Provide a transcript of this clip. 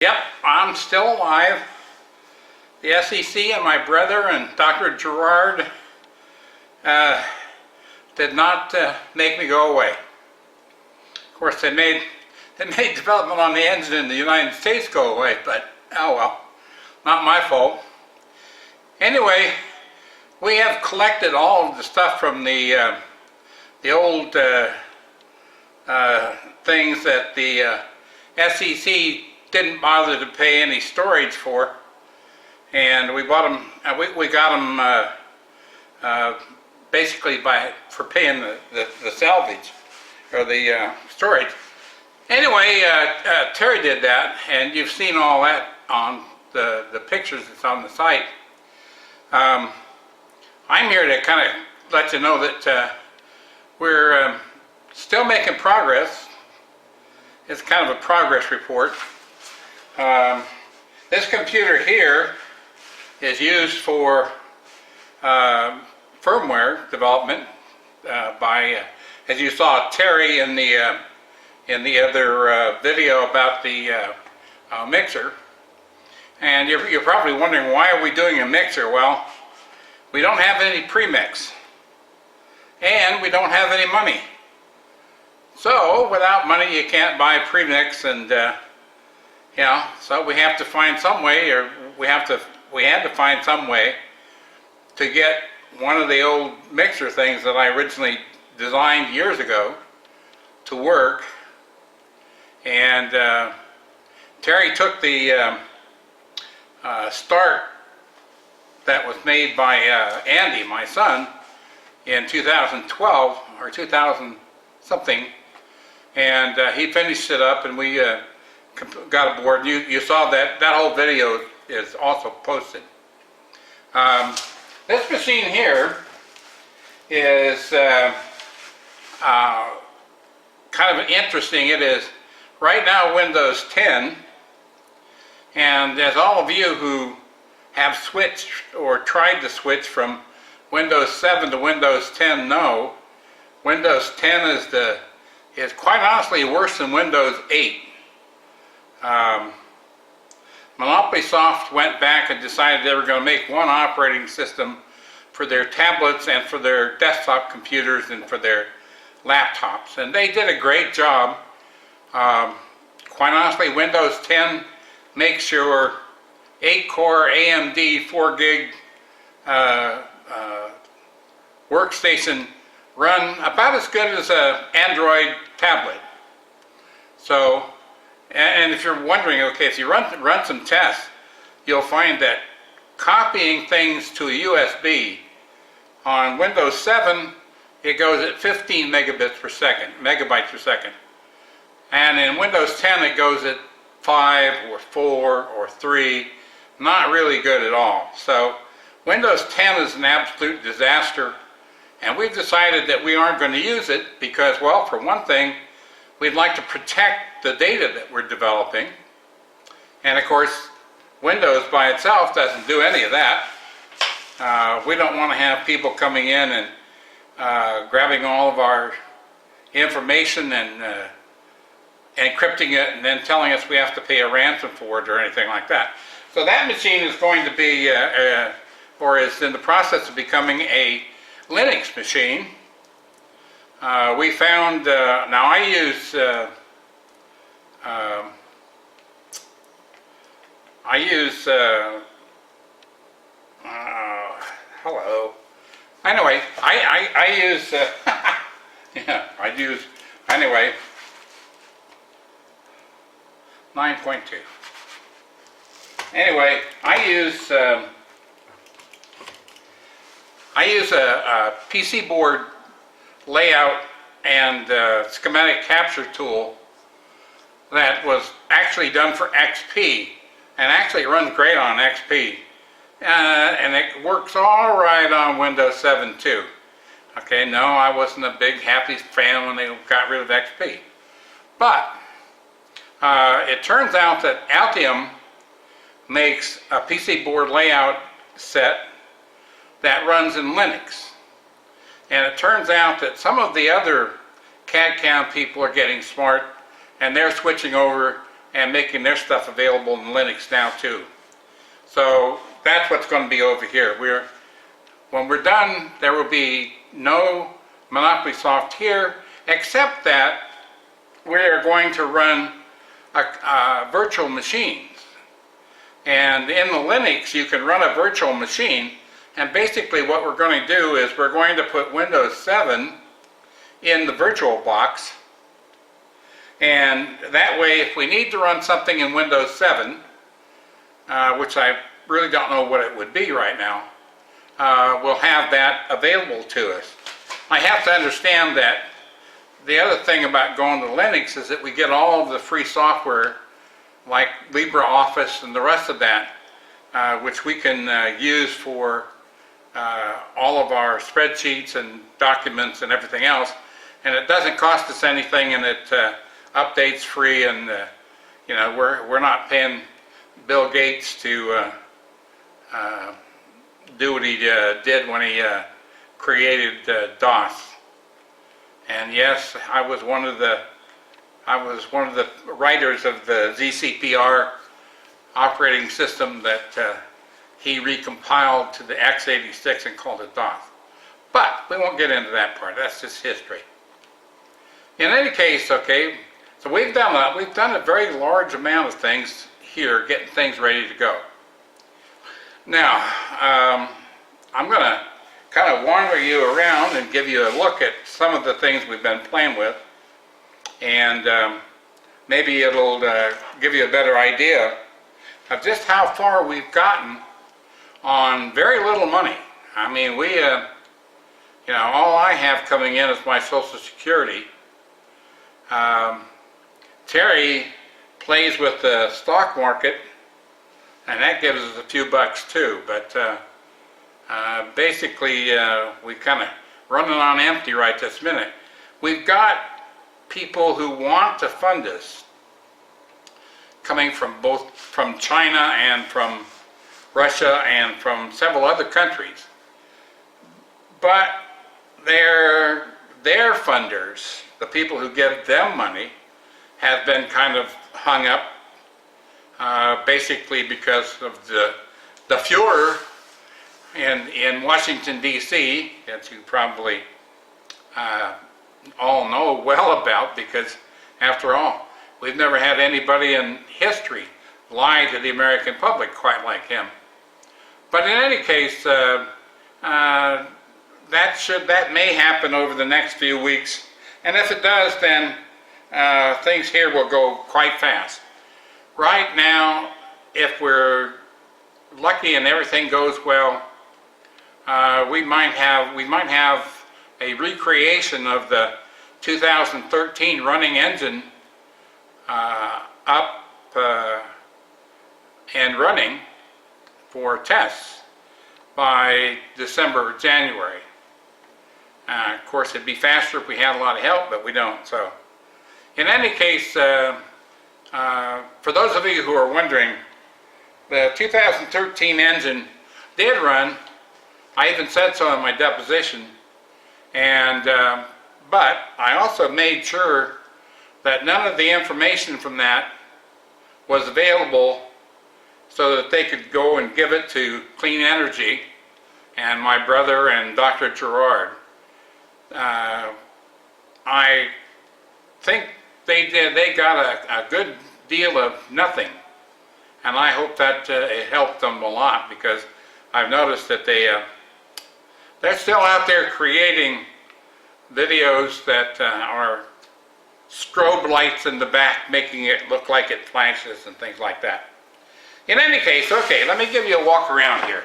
Yep, I'm still alive. The SEC and my brother and Dr. Gerard did not make me go away. Of course, they made development on the engine in the United States go away, but oh well, not my fault. Anyway, we have collected all of the stuff from the old things that the SEC didn't bother to pay any storage for, and we bought them. We got them basically for paying the salvage or the storage. Anyway, Terry did that, and you've seen all that on the pictures that's on the site. I'm here to kind of let you know that we're still making progress. It's kind of a progress report. This computer here is used for firmware development by, as you saw Terry in the other video about the mixer. And you're probably wondering, why are we doing a mixer? Well, we don't have any premix, and we don't have any money. So without money, you can't buy premix, and so we have to find some way, or we had to find some way to get one of the old mixer things that I originally designed years ago to work. And Terry took the start that was made by Andy, my son, in 2012 or 2000 something, and he finished it up, and we got aboard. You saw that whole video is also posted. This machine here is kind of interesting. It is right now Windows 10, and as all of you who have switched or tried to switch from Windows 7 to Windows 10 know, Windows 10 is quite honestly worse than Windows 8. Monopoly Soft went back and decided they were going to make one operating system for their tablets and for their desktop computers and for their laptops, and they did a great job. Quite honestly, Windows 10 makes your 8-core AMD 4 gig workstation run about as good as an Android tablet. So, and if you're wondering, okay, if you run some tests, you'll find that copying things to a USB on Windows 7, it goes at 15 megabytes per second. And in Windows 10, it goes at 5 or 4 or 3. Not really good at all. So Windows 10 is an absolute disaster, and we've decided that we aren't going to use it because, well, for one thing, we'd like to protect the data that we're developing. And of course, Windows by itself doesn't do any of that. We don't want to have people coming in and grabbing all of our information and encrypting it and then telling us we have to pay a ransom for it or anything like that. So that machine is going to be, or is in the process of becoming a Linux machine. We found, now I use, hello. Anyway, I use, anyway, 9.2. Anyway, I use a PC board layout and schematic capture tool that was actually done for XP, and actually it runs great on XP, and it works all right on Windows 7 too. Okay, no, I wasn't a big happy fan when they got rid of XP, but it turns out that Altium makes a PC board layout set that runs in Linux. And it turns out that some of the other CAD/CAM people are getting smart, and they're switching over and making their stuff available in Linux now too. So that's what's going to be over here. When we're done, there will be no Monopoly Soft here, except that we are going to run virtual machines. And in the Linux, you can run a virtual machine, and basically what we're going to do is we're going to put Windows 7 in the virtual box, and that way if we need to run something in Windows 7, which I really don't know what it would be right now, we'll have that available to us. I have to understand that the other thing about going to Linux is that we get all of the free software like LibreOffice and the rest of that, which we can use for all of our spreadsheets and documents and everything else, and it doesn't cost us anything, and it updates free, and you know, we're not paying Bill Gates to do what he did when he created DOS. And yes, I was one of the writers of the ZCPR operating system that he recompiled to the x86 and called it DOS. But we won't get into that part. That's just history. In any case, okay, so we've done a very large amount of things here, getting things ready to go. Now, I'm going to kind of wander you around and give you a look at some of the things we've been playing with, and maybe it'll give you a better idea of just how far we've gotten on very little money. I mean, we, you know, all I have coming in is my Social Security. Terry plays with the stock market, and that gives us a few bucks too, but basically we kind of running on empty right this minute. We've got people who want to fund us coming from from China and from Russia and from several other countries, but their funders, the people who give them money, have been kind of hung up, basically because of the Fuhrer in Washington, D.C., that you probably all know well about, because after all, we've never had anybody in history lie to the American public quite like him. But in any case, that may happen over the next few weeks, and if it does, then things here will go quite fast. Right now, if we're lucky and everything goes well, we might have a recreation of the 2013 running engine up and running for tests by December or January. Of course, it'd be faster if we had a lot of help, but we don't. So, in any case, for those of you who are wondering, the 2013 engine did run. I even said so in my deposition, and but I also made sure that none of the information from that was available so that they could go and give it to Clean Energy and my brother and Dr. Gerard. I think they got a good deal of nothing, and I hope that it helped them a lot, because I've noticed that they're still out there creating videos that are strobe lights in the back, making it look like it flashes and things like that. In any case, okay, let me give you a walk around here.